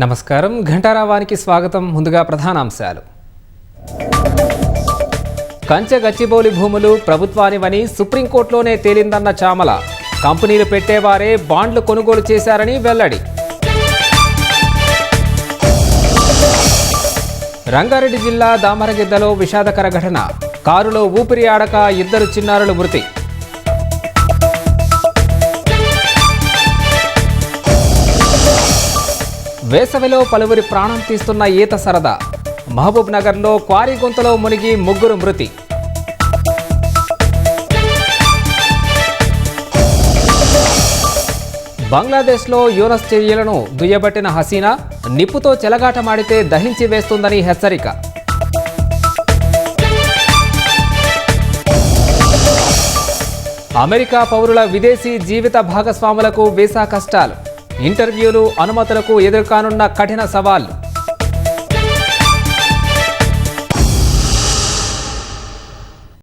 నమస్కారం ఘంటారావానికి స్వాగతం. ముందుగా ప్రధానాంశాలు. కంచె గచ్చిబౌలి భూములు ప్రభుత్వానివని సుప్రీంకోర్టులోనే తేలిందన్న చామల. కంపెనీలు పెట్టేవారే బాండ్లు కొనుగోలు చేశారని వెల్లడి. రంగారెడ్డి జిల్లా దామరగిద్దలో విషాదకర ఘటన. కారులో ఊపిరి ఆడక 2 చిన్నారులు మృతి. వేసవిలో పలువురి ప్రాణం తీస్తున్న ఈత సరదా. మహబూబ్ నగర్లో క్వారీ గుంతలో మునిగి 3 మృతి. బంగ్లాదేశ్లో యూనస్ చర్యలను దుయ్యబట్టిన హసీనా. నిప్పుతో చెలగాటమాడితే దహించి వేస్తుందని హెచ్చరిక. అమెరికా పౌరుల విదేశీ జీవిత భాగస్వాములకు వీసా కష్టాలు. ఇంటర్వ్యూలు, అనుమతులకు ఎదుర్కానున్న కఠిన సవాళ్లు.